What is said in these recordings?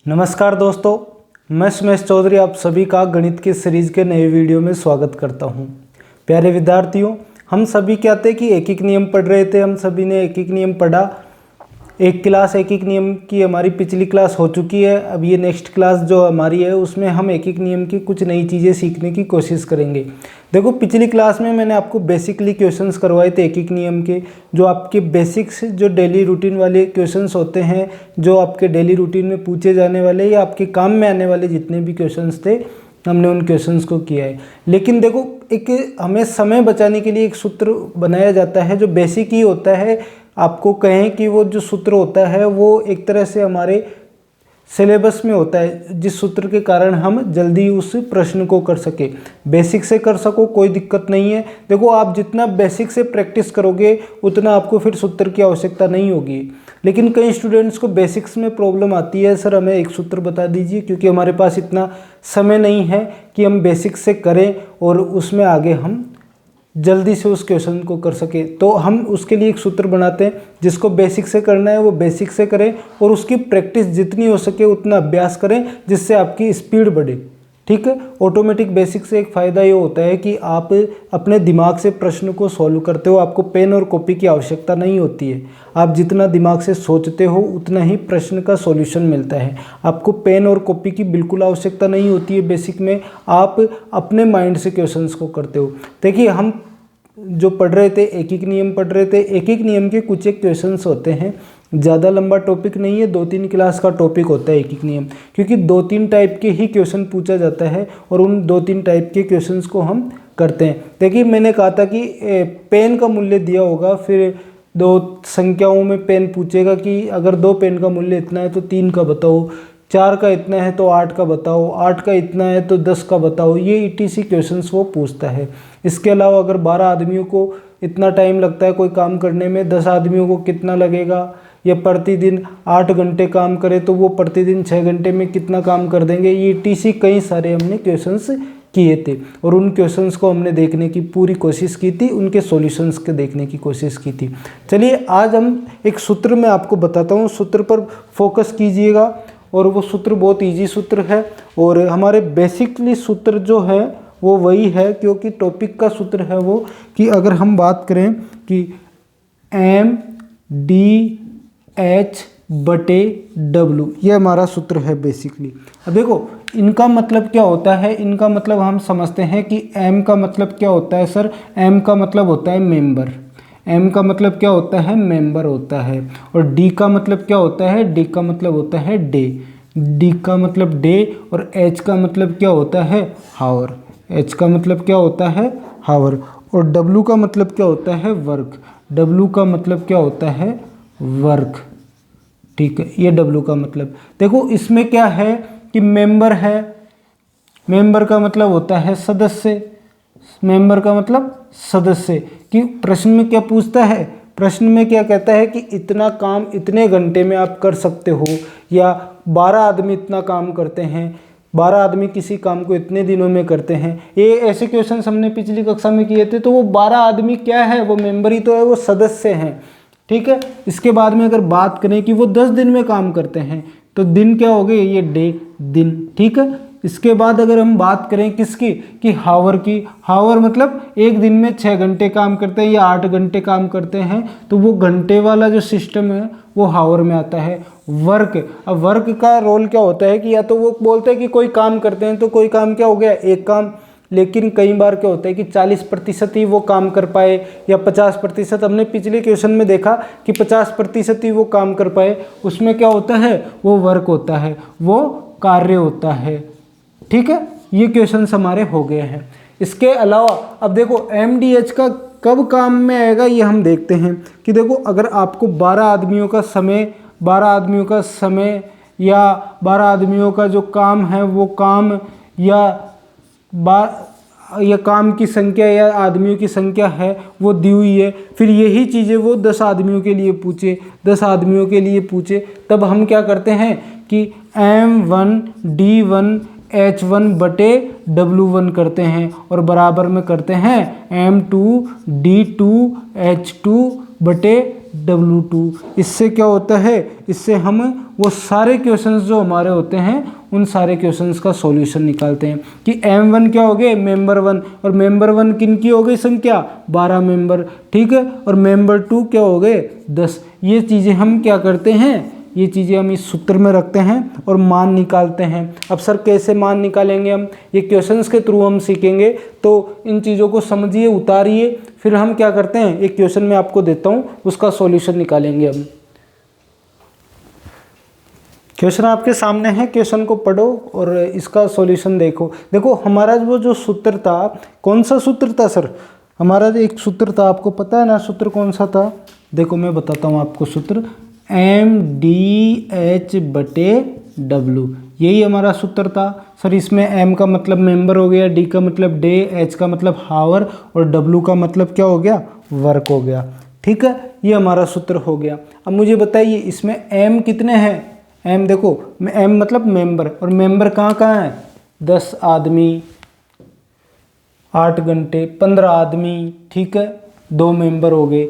नमस्कार दोस्तों, मैं सुमेश चौधरी आप सभी का गणित के सीरीज के नए वीडियो में स्वागत करता हूं। प्यारे विद्यार्थियों, हम सभी क्या थे कि एक एक नियम पढ़ रहे थे। हम सभी ने एक एक नियम पढ़ा। एक क्लास एक एक नियम की हमारी पिछली क्लास हो चुकी है। अब ये नेक्स्ट क्लास जो हमारी है उसमें हम एक एक नियम की कुछ नई चीज़ें सीखने की कोशिश करेंगे। देखो, पिछली क्लास में मैंने आपको बेसिकली क्वेश्चंस करवाए थे एक एक नियम के, जो आपके बेसिक्स जो डेली रूटीन वाले क्वेश्चंस होते हैं, जो आपके डेली रूटीन में पूछे जाने वाले या आपके काम में आने वाले जितने भी क्वेश्चंस थे, हमने उन क्वेश्चंस को किया है। लेकिन देखो, एक हमें समय बचाने के लिए एक सूत्र बनाया जाता है जो बेसिक ही होता है। आपको कहें कि वो जो सूत्र होता है वो एक तरह से हमारे सिलेबस में होता है, जिस सूत्र के कारण हम जल्दी उस प्रश्न को कर सके। बेसिक से कर सको कोई दिक्कत नहीं है। देखो, आप जितना बेसिक से प्रैक्टिस करोगे उतना आपको फिर सूत्र की आवश्यकता नहीं होगी। लेकिन कई स्टूडेंट्स को बेसिक्स में प्रॉब्लम आती है, सर हमें एक सूत्र बता दीजिए, क्योंकि हमारे पास इतना समय नहीं है कि हम बेसिक से करें और उसमें आगे हम जल्दी से उस क्वेश्चन को कर सके। तो हम उसके लिए एक सूत्र बनाते हैं, जिसको बेसिक से करना है वो बेसिक से करें और उसकी प्रैक्टिस जितनी हो सके उतना अभ्यास करें, जिससे आपकी स्पीड बढ़े। ठीक है। ऑटोमेटिक बेसिक से एक फ़ायदा ये होता है कि आप अपने दिमाग से प्रश्न को सॉल्व करते हो। आपको पेन और कॉपी की आवश्यकता नहीं होती है। आप जितना दिमाग से सोचते हो उतना ही प्रश्न का सॉल्यूशन मिलता है। आपको पेन और कॉपी की बिल्कुल आवश्यकता नहीं होती है बेसिक में। आप अपने माइंड से क्वेश्चंस को करते हो। देखिए, हम जो पढ़ रहे थे एक एक नियम पढ़ रहे थे। एक एक नियम के कुछ एक क्वेश्चंस होते हैं, ज़्यादा लंबा टॉपिक नहीं है, 2-3 क्लास का टॉपिक होता है एक एक नियम, क्योंकि 2-3 टाइप के ही क्वेश्चन पूछा जाता है और उन 2-3 टाइप के क्वेश्चंस को हम करते हैं। देखिए, मैंने कहा था कि पेन का मूल्य दिया होगा, फिर 2 संख्याओं में पेन पूछेगा कि अगर 2 पेन का मूल्य इतना है तो 3 का बताओ, 4 का इतना है तो 8 का बताओ, 8 का इतना है तो 10 का बताओ। ये ईटीसी क्वेश्चंस वो पूछता है। इसके अलावा अगर 12 आदमियों को इतना टाइम लगता है कोई काम करने में, 10 आदमियों को कितना लगेगा, या प्रतिदिन 8 घंटे काम करे तो वो प्रतिदिन 6 घंटे में कितना काम कर देंगे। ये ईटीसी कई सारे हमने क्वेश्चंस किए थे और उन क्वेश्चंस को हमने देखने की पूरी कोशिश की थी, उनके सॉल्यूशंस के देखने की कोशिश की थी। चलिए, आज हम एक सूत्र मैं आपको बताता हूँ, सूत्र पर फोकस कीजिएगा। और वो सूत्र बहुत इजी सूत्र है और हमारे बेसिकली सूत्र जो है वो वही है, क्योंकि टॉपिक का सूत्र है वो कि अगर हम बात करें कि MDH/W, ये हमारा सूत्र है बेसिकली। अब देखो, इनका मतलब क्या होता है। इनका मतलब हम समझते हैं कि M का मतलब क्या होता है। सर, M का मतलब होता है मेंबर। M का मतलब क्या होता है, मेंबर होता है। और D का मतलब क्या होता है, D का मतलब होता है डे। D का मतलब डे। और H का मतलब क्या होता है, हावर। H का मतलब क्या होता है, हावर। और W का मतलब क्या होता है, वर्क। W का मतलब क्या होता है, वर्क। ठीक है, ये W का मतलब। देखो, इसमें क्या है कि मेंबर है। मेंबर का मतलब होता है सदस्य। मेंबर का मतलब सदस्य। कि प्रश्न में क्या पूछता है, प्रश्न में क्या कहता है कि इतना काम इतने घंटे में आप कर सकते हो, या 12 आदमी इतना काम करते हैं, 12 आदमी किसी काम को इतने दिनों में करते हैं। ये ऐसे क्वेश्चन हमने पिछली कक्षा में किए थे। तो वो 12 आदमी क्या है, वो मेंबर ही तो है, वो सदस्य हैं। ठीक है। इसके बाद में अगर बात करें कि वो 10 दिन में काम करते हैं, तो दिन क्या हो गए, ये डे, दिन। ठीक है। इसके बाद अगर हम बात करें किसकी, कि हावर की। हावर मतलब एक दिन में 6 घंटे काम करते हैं या 8 घंटे काम करते हैं, तो वो घंटे वाला जो सिस्टम है वो हावर में आता है। वर्क, अब वर्क का रोल क्या होता है कि या तो वो बोलते हैं कि कोई काम करते हैं तो कोई काम क्या हो गया, एक काम। लेकिन कई बार क्या होता है कि 40% ही वो काम कर पाए या 50%। हमने पिछले क्वेश्चन में देखा कि 50% ही वो काम कर पाए, उसमें क्या होता है, वो वर्क होता है, वो कार्य होता है। ठीक है। ये क्वेश्चन हमारे हो गए हैं। इसके अलावा अब देखो, MDH का कब काम में आएगा ये हम देखते हैं कि देखो, अगर आपको 12 आदमियों का समय या 12 आदमियों का जो काम है वो काम, या काम की संख्या या आदमियों की संख्या है वो दी हुई है, फिर यही चीज़ें वो 10 आदमियों के लिए पूछे, 10 आदमियों के लिए पूछे, तब हम क्या करते हैं कि M1D1H1/W1 करते हैं और बराबर में करते हैं M2D2H2/W2 W2। इससे क्या होता है, इससे हम वो सारे क्वेश्चंस जो हमारे होते हैं उन सारे क्वेश्चंस का सॉल्यूशन निकालते हैं कि M1 क्या हो गए, मेंबर 1, और मेंबर 1 किन की हो गई संख्या, 12 मेंबर, ठीक है, और मेंबर 2 क्या हो गए, 10। ये चीज़ें हम क्या करते हैं, ये चीज़ें हम इस सूत्र में रखते हैं और मान निकालते हैं। अब सर कैसे मान निकालेंगे हम, ये क्वेश्चंस के थ्रू हम सीखेंगे, तो इन चीज़ों को समझिए, उतारिए, फिर हम क्या करते हैं, एक क्वेश्चन मैं आपको देता हूँ, उसका सॉल्यूशन निकालेंगे हम। क्वेश्चन आपके सामने है, क्वेश्चन को पढ़ो और इसका सॉल्यूशन देखो। देखो हमारा वो जो सूत्र था, कौन सा सूत्र था सर, हमारा एक सूत्र था, आपको पता है ना सूत्र कौन सा था, देखो मैं बताता हूँ आपको सूत्र, MDH/W, यही हमारा सूत्र था सर। इसमें M का मतलब मेंबर हो गया, D का मतलब डे, H का मतलब हावर और W का मतलब क्या हो गया, वर्क हो गया, ठीक है, ये हमारा सूत्र हो गया। अब मुझे बताइए इसमें M कितने हैं, M देखो, M मतलब मेंबर, और मेंबर कहाँ कहाँ है, 10 आदमी, 8 घंटे, 15 आदमी, ठीक है, 2 मेंबर हो गए।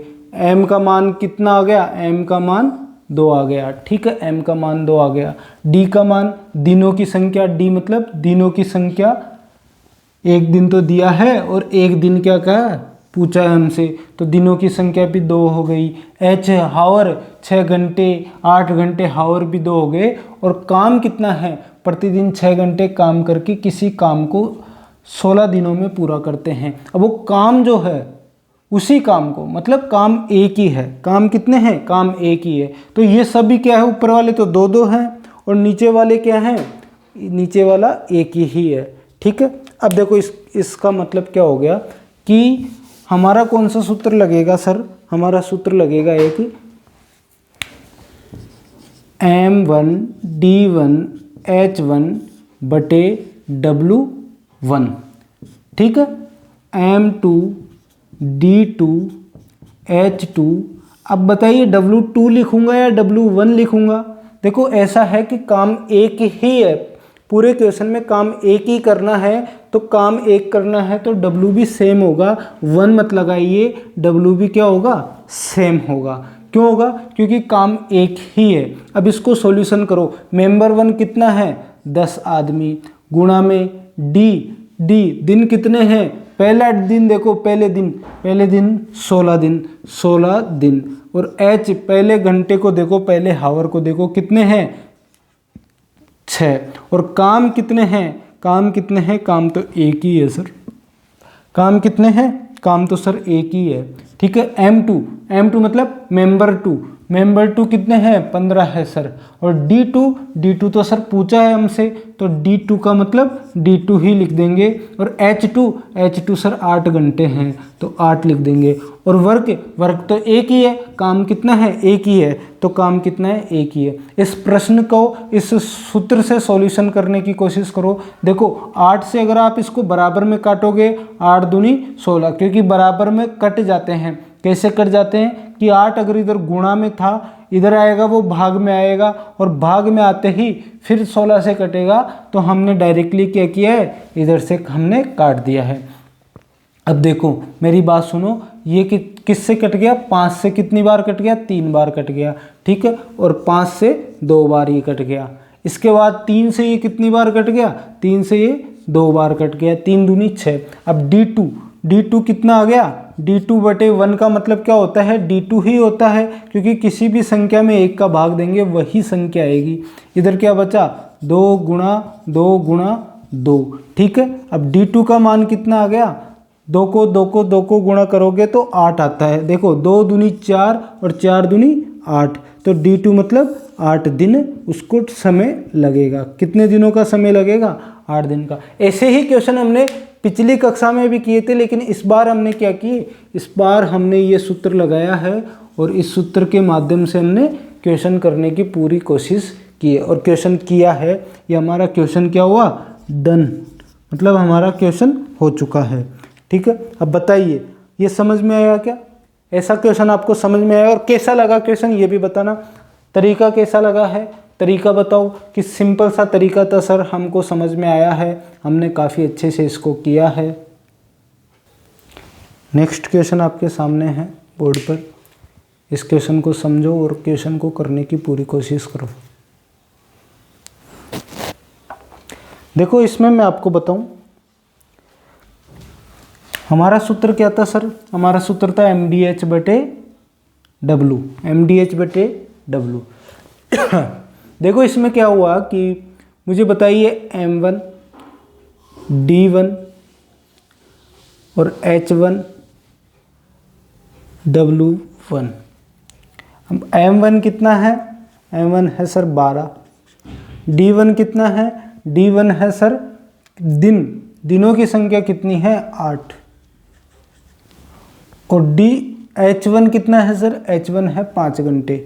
M का मान कितना आ गया, M का मान 2 आ गया, ठीक है, M का मान 2 आ गया। D का मान, दिनों की संख्या, D मतलब दिनों की संख्या, एक दिन तो दिया है और एक दिन क्या कहा पूछा है हमसे, तो दिनों की संख्या भी 2 हो गई। H हावर, 6 घंटे, 8 घंटे हावर भी 2 हो गए। और काम कितना है, प्रतिदिन 6 घंटे काम करके किसी काम को 16 दिनों में पूरा करते हैं। अब वो काम जो है उसी काम को, मतलब काम एक ही है, काम कितने हैं, काम एक ही है, तो ये सभी क्या है, ऊपर वाले तो 2-2 हैं और नीचे वाले क्या हैं, नीचे वाला एक ही है, ठीक है। अब देखो इसका मतलब क्या हो गया कि हमारा कौन सा सूत्र लगेगा सर, हमारा सूत्र लगेगा एक M1D1H1/W1, ठीक है, M2D2H2। अब बताइए W2 लिखूंगा या W1 लिखूंगा, देखो ऐसा है कि काम एक ही है, पूरे क्वेश्चन में काम एक ही करना है, तो काम एक करना है तो W भी सेम होगा, 1 मत लगाइए, W भी क्या होगा, सेम होगा। क्यों होगा, क्योंकि काम एक ही है। अब इसको सॉल्यूशन करो, मेंबर 1 कितना है, 10 आदमी, गुणा में D दिन कितने हैं, पहला दिन देखो, पहले दिन 16 दिन, और H पहले घंटे को देखो, पहले हावर को देखो, कितने हैं, 6, और काम कितने हैं, काम तो एक ही है सर, काम कितने हैं, काम तो सर एक ही है, ठीक है। M2 मतलब मेंबर 2 कितने हैं, 15 है सर, और D2 तो सर पूछा है हमसे, तो D2 का मतलब D2 ही लिख देंगे, और H2 सर 8 घंटे हैं तो 8 लिख देंगे, और वर्क तो एक ही है, काम कितना है, एक ही है, तो काम कितना है, एक ही है। इस प्रश्न को इस सूत्र से सॉल्यूशन करने की कोशिश करो। देखो 8 से अगर आप इसको बराबर में काटोगे, 8 दूनी 16, क्योंकि बराबर में कट जाते हैं, कैसे कट जाते हैं कि 8 अगर इधर गुणा में था, इधर आएगा वो भाग में आएगा, और भाग में आते ही फिर 16 से कटेगा, तो हमने डायरेक्टली क्या किया है, इधर से हमने काट दिया है। अब देखो मेरी बात सुनो, ये किससे कट गया, 5 से कितनी बार कट गया, 3 बार कट गया, ठीक है, और 5 से 2 बार ये कट गया। इसके बाद 3 से ये कितनी बार कट गया, 3 से ये 2 बार कट गया, 3 दूनी 6। अब D2 कितना आ गया, D2/1 का मतलब क्या होता है, D2 ही होता है, क्योंकि किसी भी संख्या में 1 का भाग देंगे वही संख्या आएगी। इधर क्या बचा, 2 गुणा 2, ठीक है। अब D2 का मान कितना आ गया, 2 को गुणा करोगे तो 8 आता है, देखो 2 दूनी 4 और 4 दूनी 8, तो D2 मतलब 8 दिन उसको समय लगेगा। कितने दिनों का समय लगेगा, 8 दिन का। ऐसे ही क्वेश्चन हमने पिछली कक्षा में भी किए थे, लेकिन इस बार हमने क्या किए, इस बार हमने ये सूत्र लगाया है और इस सूत्र के माध्यम से हमने क्वेश्चन करने की पूरी कोशिश की है और क्वेश्चन किया है। ये हमारा क्वेश्चन क्या हुआ, डन, मतलब हमारा क्वेश्चन हो चुका है, ठीक है। अब बताइए ये समझ में आया क्या, ऐसा क्वेश्चन आपको समझ में आया, और कैसा लगा क्वेश्चन ये भी बताना, तरीका कैसा लगा है, तरीका बताओ कि सिंपल सा तरीका था सर, हमको समझ में आया है, हमने काफ़ी अच्छे से इसको किया है। नेक्स्ट क्वेश्चन आपके सामने है बोर्ड पर, इस क्वेश्चन को समझो और क्वेश्चन को करने की पूरी कोशिश करो। देखो इसमें मैं आपको बताऊं, हमारा सूत्र क्या था सर? हमारा सूत्र था MDH बटे W, MDH बटे W। देखो इसमें क्या हुआ कि मुझे बताइए M1, D1 और H1, W1। अब M1 कितना है? M1 है सर 12। D1 कितना है? D1 है सर दिनों की संख्या कितनी है? 8। और H1 कितना है सर? H1 है 5 घंटे।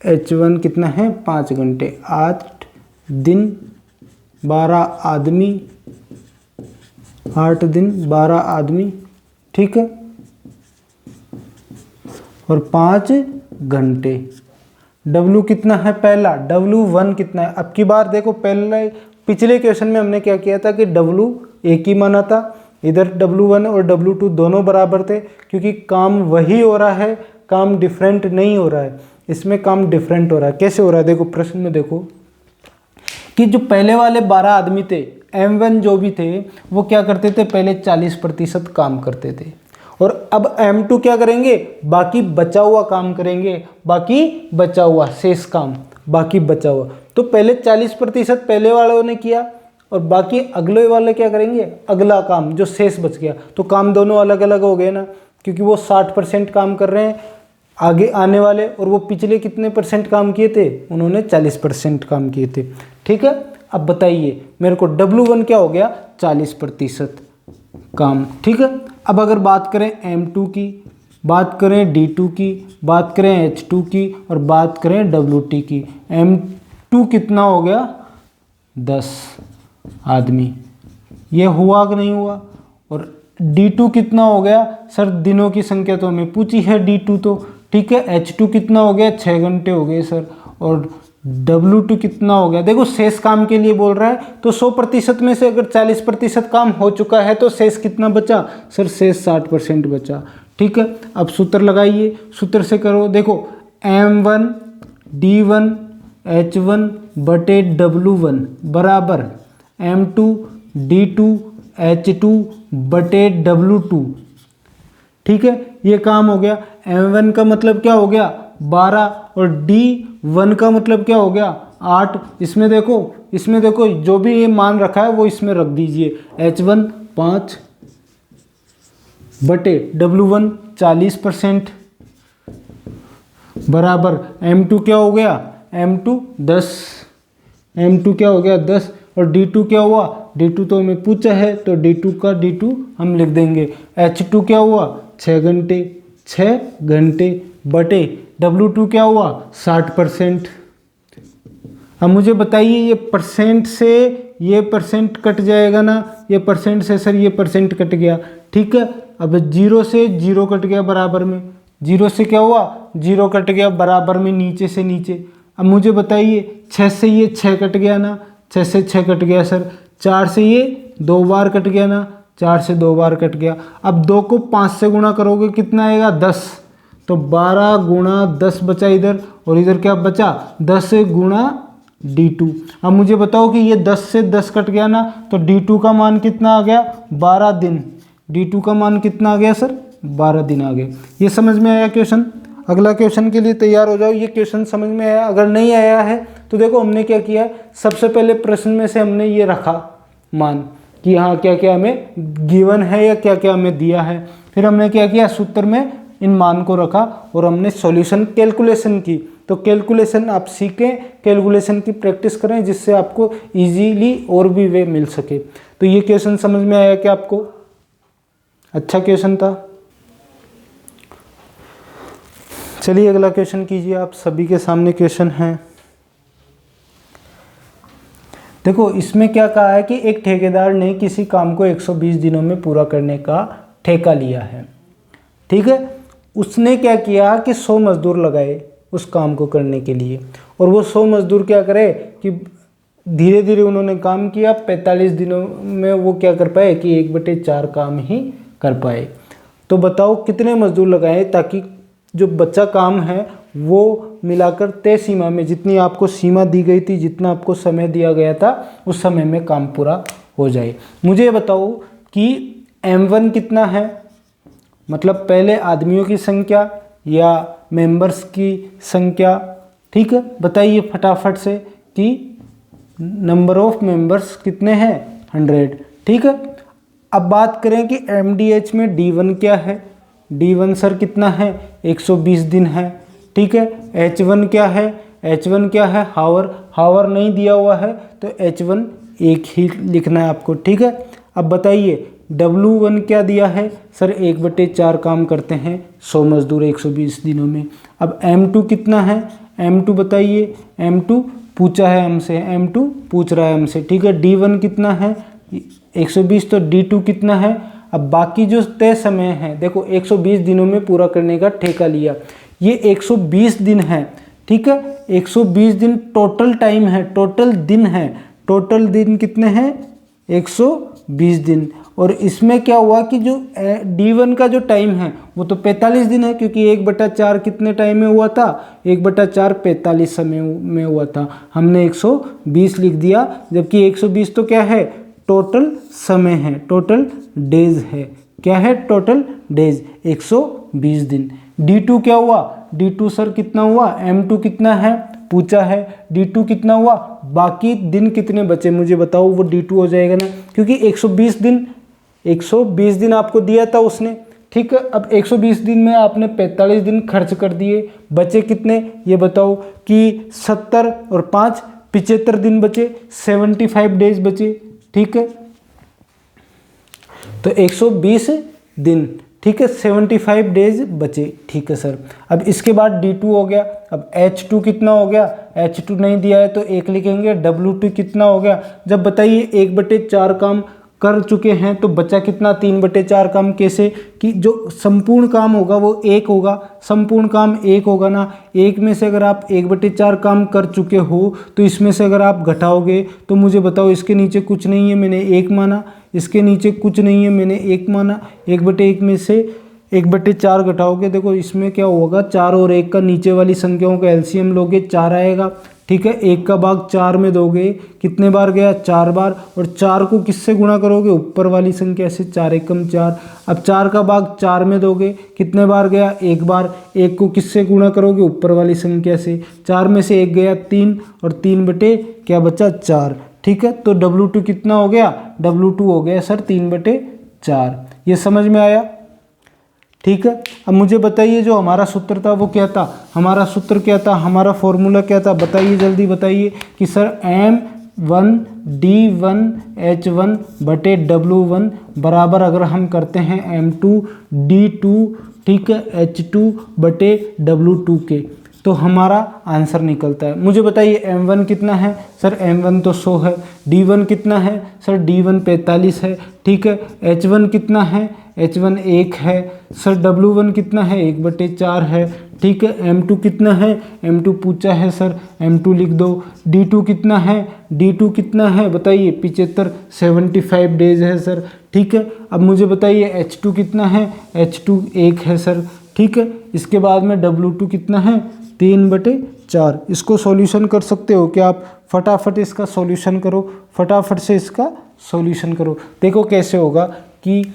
H1 कितना है? 5 घंटे। 8 दिन 12 आदमी, 8 दिन 12 आदमी, ठीक है, और 5 घंटे। W कितना है? पहला W1 कितना है? अब की बार देखो, पहले पिछले क्वेश्चन में हमने क्या किया था कि W एक ही माना था, इधर W1 और W2 दोनों बराबर थे, क्योंकि काम वही हो रहा है, काम डिफरेंट नहीं हो रहा है। इसमें काम डिफरेंट हो रहा है। कैसे हो रहा है? देखो प्रश्न में देखो कि जो पहले वाले 12 आदमी थे, M1 जो भी थे, वो क्या करते थे? पहले 40% काम करते थे। और अब M2 क्या करेंगे? बाकी बचा हुआ काम करेंगे, बाकी बचा हुआ शेष काम, बाकी बचा हुआ। तो पहले 40% पहले वालों ने किया और बाकी अगले वाले क्या करेंगे? अगला काम जो शेष बच गया। तो काम दोनों अलग अलग हो गए ना, क्योंकि वो 60% काम कर रहे हैं आगे आने वाले, और वो पिछले कितने % काम किए थे? उन्होंने 40% काम किए थे, ठीक है। अब बताइए मेरे को W1 क्या हो गया? 40% काम, ठीक है। अब अगर बात करें M2 की, बात करें D2 की, बात करें H2 की और बात करें WT की, M2 कितना हो गया? 10 आदमी। ये हुआ कि नहीं हुआ? और D2 कितना हो गया? सर दिनों की संख्या तो हमें पूछी है D2 तो, ठीक है। H2 कितना हो गया? 6 घंटे हो गए सर। और W2 कितना हो गया? देखो शेष काम के लिए बोल रहा है, तो 100% में से अगर 40% काम हो चुका है तो शेष कितना बचा? सर शेष 60% बचा, ठीक है। अब सूत्र लगाइए, सूत्र से करो। देखो M1 D1 H1 बटे W1 बराबर M2 D2 H2 बटे W2, ठीक है। ये काम हो गया। M1 का मतलब क्या हो गया? 12 और D1 का मतलब क्या हो गया? 8। इसमें देखो जो भी ये मान रखा है वो इसमें रख दीजिए। H1 5 बटे W1 40% बराबर M2 क्या हो गया? M2 10। M2 क्या हो गया? 10। और D2 क्या हुआ? D2 तो हमें पूछा है, तो D2 का D2 हम लिख देंगे। H2 क्या हुआ? 6 घंटे, 6 घंटे बटे W2 क्या हुआ? 60%। अब मुझे बताइए ये परसेंट से ये परसेंट कट जाएगा ना, ये परसेंट से सर ये परसेंट कट गया, ठीक है। अब 0 से 0 कट गया बराबर में, 0 से क्या हुआ? 0 कट गया बराबर में, नीचे से नीचे। अब मुझे बताइए 6 से ये 6 कट गया ना, 6 से 6 कट गया सर। 4 से ये 2 बार कट गया ना, 4 से 2 बार कट गया। अब 2 को 5 से गुणा करोगे कितना आएगा? 10। तो 12 गुणा 10 बचा इधर, और इधर क्या बचा? 10 गुणा D2। अब मुझे बताओ कि ये 10 से 10 कट गया ना, तो D2 का मान कितना आ गया? 12 दिन। D2 का मान कितना आ गया सर? 12 दिन आ गए। ये समझ में आया क्वेश्चन? अगला क्वेश्चन के लिए तैयार हो जाओ। ये क्वेश्चन समझ में आया? अगर नहीं आया है तो देखो हमने क्या किया, सबसे पहले प्रश्न में से हमने ये रखा मान कि हाँ क्या क्या हमें गिवन है या क्या क्या हमें दिया है। फिर हमने क्या किया, सूत्र में इन मान को रखा और हमने सॉल्यूशन कैलकुलेशन की। तो कैलकुलेशन आप सीखें, कैलकुलेशन की प्रैक्टिस करें, जिससे आपको इजीली और भी वे मिल सके। तो ये क्वेश्चन समझ में आया क्या आपको? अच्छा क्वेश्चन था। चलिए अगला क्वेश्चन कीजिए। आप सभी के सामने क्वेश्चन है। देखो इसमें क्या कहा है कि एक ठेकेदार ने किसी काम को 120 दिनों में पूरा करने का ठेका लिया है, ठीक है। उसने क्या किया कि 100 मजदूर लगाए उस काम को करने के लिए, और वो 100 मजदूर क्या करे कि धीरे धीरे उन्होंने काम किया। 45 दिनों में वो क्या कर पाए कि 1/4 काम ही कर पाए। तो बताओ कितने मजदूर लगाए ताकि जो बचा काम है वो मिलाकर तय सीमा में, जितनी आपको सीमा दी गई थी, जितना आपको समय दिया गया था, उस समय में काम पूरा हो जाए। मुझे बताओ कि M1 कितना है, मतलब पहले आदमियों की संख्या या मेंबर्स की संख्या। ठीक है, बताइए फटाफट से कि नंबर ऑफ मेंबर्स कितने हैं, 100। ठीक है, अब बात करें कि MDH में D1 क्या है। D1 सर कितना है, 120 दिन है। ठीक है, H1 क्या है, H1 क्या है, हावर नहीं दिया हुआ है तो H1 एक ही लिखना है आपको। ठीक है, अब बताइए W1 क्या दिया है, सर 1/4 काम करते हैं 100 मजदूर 120 दिनों में। अब M2 कितना है, M2 बताइए, M2 पूछा है हमसे, M2 पूछ रहा है हमसे। ठीक है, D1 कितना है 120, तो D2 कितना है। अब बाकी जो तय समय है, देखो 120 दिनों में पूरा करने का ठेका लिया, ये 120 दिन है। ठीक है, 120 दिन टोटल टाइम है, टोटल दिन है, टोटल दिन कितने हैं 120 दिन। और इसमें क्या हुआ कि जो D1 का जो टाइम है वो तो 45 दिन है, क्योंकि 1/4 कितने टाइम में हुआ था, 1/4 45 समय में हुआ था, हमने 120 लिख दिया। जबकि 120 तो क्या है, टोटल समय है, टोटल डेज है। क्या है, टोटल डेज 120 दिन। D2 क्या हुआ, D2 सर कितना हुआ, M2 कितना है पूछा है, D2 कितना हुआ, बाकी दिन कितने बचे मुझे बताओ, वो D2 हो जाएगा ना, क्योंकि 120 दिन आपको दिया था उसने। ठीक है, अब 120 दिन में आपने 45 दिन खर्च कर दिए, बचे कितने ये बताओ, कि 70 और 5 75 दिन बचे, 75 डेज बचे। ठीक है, तो 120 दिन, ठीक है, 75 डेज बचे। ठीक है सर, अब इसके बाद D2 हो गया। अब H2 कितना हो गया, H2 नहीं दिया है तो 1 लिखेंगे। W2 कितना हो गया, जब बताइए 1/4 काम कर चुके हैं तो बचा कितना, 3/4 काम। कैसे कि जो संपूर्ण काम होगा वो 1 होगा, संपूर्ण काम 1 होगा ना। 1 में से अगर आप 1/4 काम कर चुके हो तो इसमें से अगर आप घटाओगे तो मुझे बताओ, इसके नीचे कुछ नहीं है मैंने 1 माना, इसके नीचे कुछ नहीं है मैंने 1 माना, 1/1 में से 1/4 घटाओगे, देखो इसमें क्या होगा, 4 और 1 का नीचे वाली संख्याओं का एलसीएम लोगे 4 आएगा। ठीक है, 1 का भाग 4 में दोगे, कितने बार गया, 4 बार। और 4 को किससे गुणा करोगे, ऊपर वाली संख्या से, 4 एकम 4। अब 4 का भाग 4 में दोगे, कितने बार गया, 1 बार। 1 को किससे गुणा करोगे, ऊपर वाली संख्या से, 4 में से 1 गया 3, और 3 बटे क्या बचा 4। ठीक है, तो W2 कितना हो गया, W2 हो गया सर 3/4। ये समझ में आया। ठीक है, अब मुझे बताइए जो हमारा सूत्र था वो क्या था, हमारा सूत्र क्या था, हमारा फॉर्मूला क्या था, बताइए जल्दी बताइए। कि सर M1 D1 H1 बटे W1 बराबर, अगर हम करते हैं M2 D2, ठीक है, H2 बटे W2 के, तो हमारा आंसर निकलता है। मुझे बताइए M1 कितना है, सर M1 तो 100 है। D1 कितना है, सर D1 45 है। ठीक है, H1 कितना है, H1 1 है। सर W1 कितना है, 1/4 है। ठीक है, M2 कितना है, M2 पूछा है सर, M2 लिख दो। D2 कितना है, D2 कितना है बताइए, 75 75 डेज है सर। ठीक है, अब मुझे बताइए H2 कितना है, H2 1 है सर। ठीक है, इसके बाद में W2 कितना है, 3/4। इसको सॉल्यूशन कर सकते हो क्या आप, फटाफट इसका सॉल्यूशन करो, फटाफट से इसका सॉल्यूशन करो। देखो कैसे होगा कि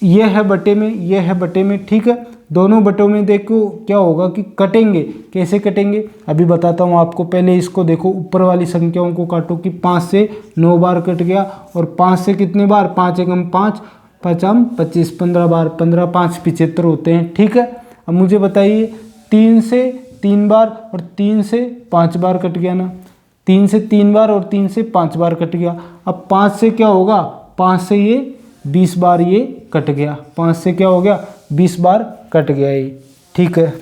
ये है बटे में, ये है बटे में। ठीक है, दोनों बटों में देखो क्या होगा कि कटेंगे, कैसे कटेंगे अभी बताता हूँ आपको। पहले इसको देखो, ऊपर वाली संख्याओं को काटो कि 5 से 9 बार कट गया, और 5 से कितने बार, 5 एकम 5 5 25 15 बार, 15 5 75 होते हैं। ठीक है, अब मुझे बताइए 3 से 3 बार और 3 से 5 बार कट गया ना, 3 से 3 बार और 3 से 5 बार कट गया। अब 5 से क्या होगा, 5 से ये 20 बार ये कट गया, 5 से क्या हो गया, 20 बार कट गया ये। ठीक है,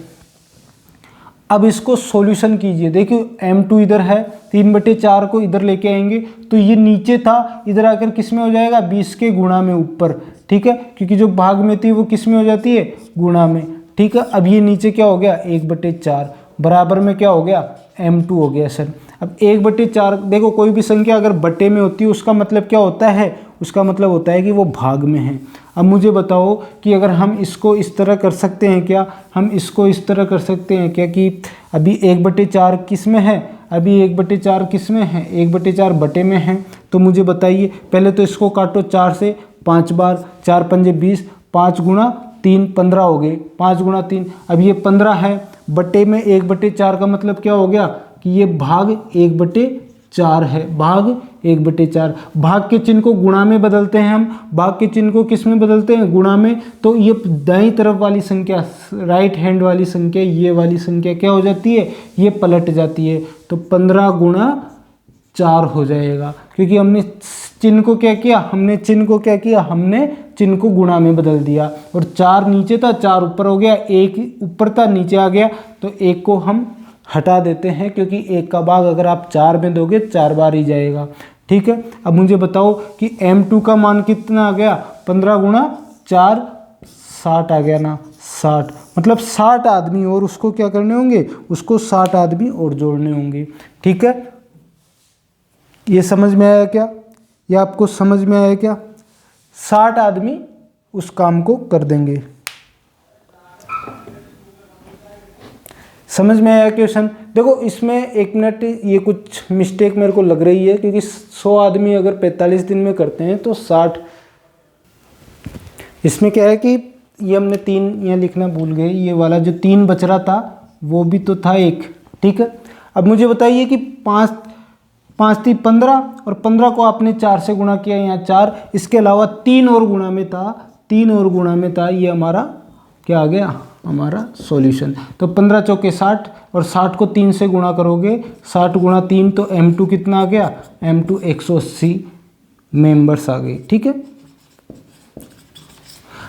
अब इसको सॉल्यूशन कीजिए। देखिए M2 इधर है, 3/4 को इधर लेके आएंगे तो ये नीचे था, इधर आकर किस में हो जाएगा, 20 के गुणा में ऊपर। ठीक है, क्योंकि जो भाग में थी वो किस में हो जाती है, गुणा में। ठीक है, अब ये नीचे क्या हो गया, 1/4 बराबर में क्या हो गया, M2 हो गया सर। अब 1/4, देखो कोई भी संख्या अगर बटे में होती है उसका मतलब क्या होता है, उसका मतलब होता है कि वो भाग में है। अब मुझे बताओ कि अगर हम इसको इस तरह कर सकते हैं क्या, हम इसको इस तरह कर सकते हैं क्या कि अभी 1/4 किस में है, अभी 1/4 किस में है, 1/4 बटे में है। तो मुझे बताइए, पहले तो इसको काटो 4 से 5 बार, 4 पंजे 20, 5 गुणा 3 15 हो गए, 5 गुणा 3, अब ये 15 है, बटे में 1/4 का मतलब क्या हो गया कि ये भाग 1/4 है, भाग 1/4। भाग के चिन्ह को गुणा में बदलते हैं हम, भाग के चिन्ह को किस में बदलते हैं, गुणा में। तो ये दाईं तरफ वाली संख्या, राइट हैंड वाली संख्या, ये वाली संख्या क्या हो जाती है, ये पलट जाती है। तो 15 गुणा 4 हो जाएगा, क्योंकि हमने चिन्ह को क्या किया, हमने चिन्ह को क्या किया, हमने चिन्ह को गुणा में बदल दिया। और 4 नीचे था, 4 ऊपर हो गया, 1 ऊपर था नीचे आ गया, तो 1 को हम हटा देते हैं, क्योंकि 1 का भाग अगर आप 4 में दोगे 4 बार ही जाएगा। ठीक है, अब मुझे बताओ कि M2 का मान कितना आ गया, 15 गुणा 4 60 आ गया ना, 60, मतलब 60 आदमी और उसको क्या करने होंगे, उसको 60 आदमी और जोड़ने होंगे। ठीक है, ये समझ में आया क्या, ये आपको समझ में आया क्या, 60 आदमी उस काम को कर देंगे। समझ में आया क्वेश्चन। देखो इसमें 1 मिनट, ये कुछ मिस्टेक मेरे को लग रही है, क्योंकि 100 आदमी अगर 45 दिन में करते हैं तो 60, इसमें क्या है कि ये हमने 3 यहाँ लिखना भूल गए, ये वाला जो 3 बच रहा था वो भी तो था 1। ठीक है, अब मुझे बताइए कि 5 3 15 और 15 को आपने 4 से गुणा किया, यहाँ 4, इसके अलावा 3 और गुणा में था, 3 और गुणा में था, ये हमारा क्या आ गया, हमारा सॉल्यूशन। तो 15 चौके 60 और 60 को 3 से गुणा करोगे, 60 गुणा 3, तो M2 कितना आ गया, M2 180 मेंबर्स आ गए। ठीक है,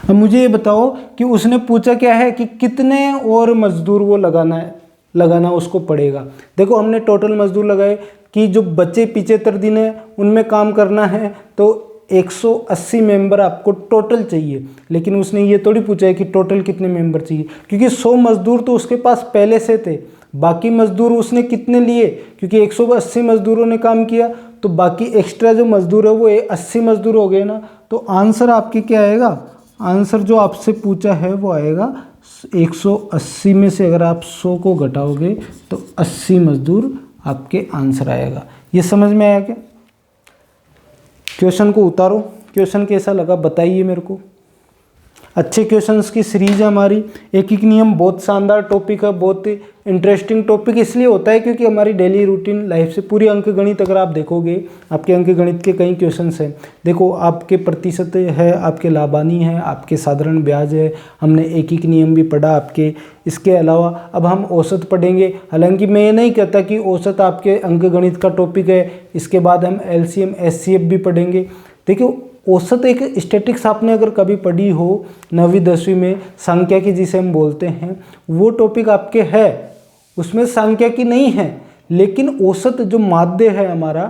अब मुझे ये बताओ कि उसने पूछा क्या है कि कितने और मजदूर वो लगाना उसको पड़ेगा। देखो हमने टोटल मजदूर लगाए कि जो बच्चे 75 दिन है उनमें काम करना है, तो 180 मेंबर आपको टोटल चाहिए। लेकिन उसने ये थोड़ी पूछा है कि टोटल कितने मेंबर चाहिए, क्योंकि 100 मजदूर तो उसके पास पहले से थे, बाकी मजदूर उसने कितने लिए, क्योंकि 180 मजदूरों ने काम किया, तो बाकी एक्स्ट्रा जो मजदूर है वो 80 मजदूर हो गए ना। तो आंसर आपके क्या आएगा, आंसर जो आपसे पूछा है वो आएगा 180 में से अगर आप 100 को घटाओगे तो 80 मजदूर आपके आंसर आएगा। ये समझ में आया क्या। क्वेश्चन को उतारो, क्वेश्चन कैसा लगा बताइए मेरे को। अच्छे क्वेश्चंस की सीरीज है हमारी। एक एक नियम बहुत शानदार टॉपिक है, बहुत इंटरेस्टिंग टॉपिक इसलिए होता है क्योंकि हमारी डेली रूटीन लाइफ से पूरी अंक गणित अगर आप देखोगे, आपके अंक गणित के कई क्वेश्चंस हैं। देखो आपके प्रतिशत है, आपके लाभानी है, आपके साधारण ब्याज है, हमने एक एक नियम भी पढ़ा आपके। इसके अलावा अब हम औसत पढ़ेंगे। हालांकि मैं ये नहीं कहता कि औसत आपके अंक गणित का टॉपिक है। इसके बाद हम LCM SCF भी पढ़ेंगे। देखिए औसत एक स्टैटिक्स आपने अगर कभी पढ़ी हो 9वीं 10वीं में, सांख्यिकी जिसे हम बोलते हैं, वो टॉपिक आपके है, उसमें सांख्यिकी नहीं है। लेकिन औसत जो माध्य है हमारा,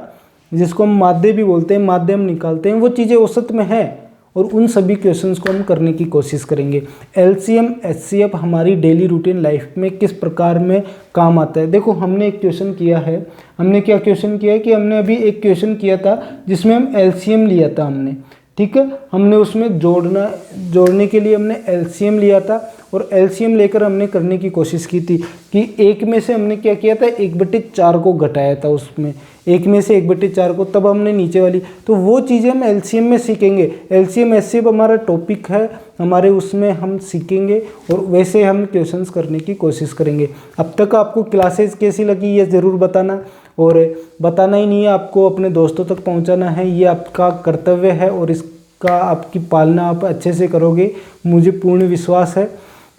जिसको हम माध्य भी बोलते हैं, माध्य हम निकालते हैं, वो चीज़ें औसत में है और उन सभी क्वेश्चंस को हम करने की कोशिश करेंगे। LCM SCF हमारी डेली रूटीन लाइफ में किस प्रकार में काम आता है। देखो हमने एक क्वेश्चन किया है, हमने क्या क्वेश्चन किया है कि हमने अभी एक क्वेश्चन किया था जिसमें हम LCM लिया था हमने, ठीक है। हमने उसमें जोड़ने के लिए हमने LCM लिया था और LCM लेकर हमने करने की कोशिश की थी कि एक में से हमने क्या किया था, 1/4 को घटाया था उसमें, एक में से 1/4 को, तब हमने नीचे वाली, तो वो चीज़ें हम LCM में सीखेंगे। LCM SCF हमारा टॉपिक है हमारे, उसमें हम सीखेंगे और वैसे हम क्वेश्चंस करने की कोशिश करेंगे। अब तक आपको क्लासेस कैसी लगी ये ज़रूर बताना, और बताना ही नहीं है, आपको अपने दोस्तों तक पहुंचाना है, ये आपका कर्तव्य है और इसका आपकी पालना आप अच्छे से करोगे, मुझे पूर्ण विश्वास है।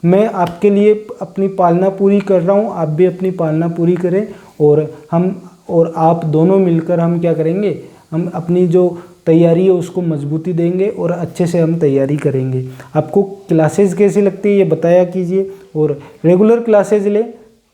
मैं आपके लिए अपनी पालना पूरी कर रहा हूँ, आप भी अपनी पालना पूरी करें और हम और आप दोनों मिलकर हम क्या करेंगे, हम अपनी जो तैयारी है उसको मजबूती देंगे और अच्छे से हम तैयारी करेंगे। आपको क्लासेस कैसी लगती है ये बताया कीजिए और रेगुलर क्लासेज लें,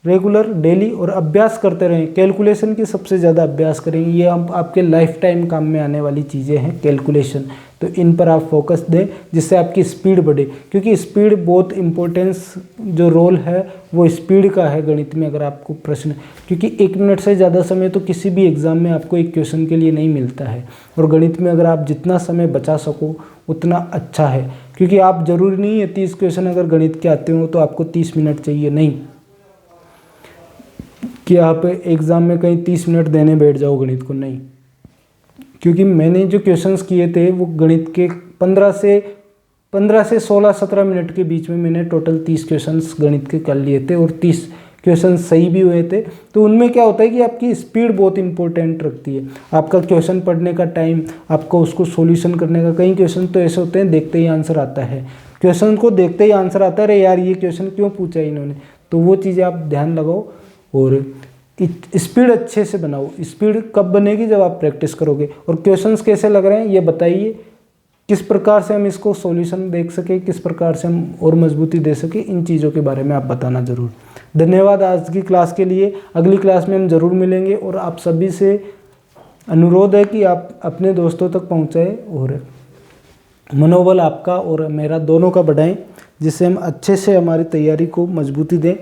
रेगुलर डेली, और अभ्यास करते रहें। कैलकुलेशन की सबसे ज़्यादा अभ्यास करेंगे, ये हम आपके लाइफ टाइम काम में आने वाली चीज़ें हैं कैलकुलेशन, तो इन पर आप फोकस दें जिससे आपकी स्पीड बढ़े, क्योंकि स्पीड बहुत इम्पोर्टेंस जो रोल है वो स्पीड का है गणित में। अगर आपको प्रश्न, क्योंकि 1 मिनट से ज़्यादा समय तो किसी भी एग्ज़ाम में आपको एक क्वेश्चन के लिए नहीं मिलता है, और गणित में अगर आप जितना समय बचा सको उतना अच्छा है, क्योंकि आप ज़रूरी नहीं है 30 क्वेश्चन अगर गणित के आते हो तो आपको 30 मिनट चाहिए, नहीं कि आप एग्ज़ाम में कहीं 30 मिनट देने बैठ जाओ गणित को, नहीं। क्योंकि मैंने जो क्वेश्चंस किए थे वो गणित के 15 से 16-17 मिनट के बीच में मैंने टोटल 30 क्वेश्चंस गणित के कर लिए थे, और 30 क्वेश्चन सही भी हुए थे। तो उनमें क्या होता है कि आपकी स्पीड बहुत इंपॉर्टेंट रखती है, आपका क्वेश्चन पढ़ने का टाइम, आपको उसको सॉल्यूशन करने का। कई क्वेश्चन तो ऐसे होते हैं देखते ही आंसर आता है, क्वेश्चन को देखते ही आंसर आता है, अरे यार ये क्वेश्चन क्यों पूछा इन्होंने। तो वो चीज़ें आप ध्यान लगाओ और स्पीड अच्छे से बनाओ। स्पीड कब बनेगी, जब आप प्रैक्टिस करोगे। और क्वेश्चंस कैसे लग रहे हैं ये बताइए, किस प्रकार से हम इसको सॉल्यूशन देख सके, किस प्रकार से हम और मजबूती दे सके, इन चीज़ों के बारे में आप बताना ज़रूर। धन्यवाद आज की क्लास के लिए। अगली क्लास में हम ज़रूर मिलेंगे, और आप सभी से अनुरोध है कि आप अपने दोस्तों तक पहुँचाएँ और मनोबल आपका और मेरा दोनों का बढ़ाएं, जिससे हम अच्छे से हमारी तैयारी को मजबूती दें।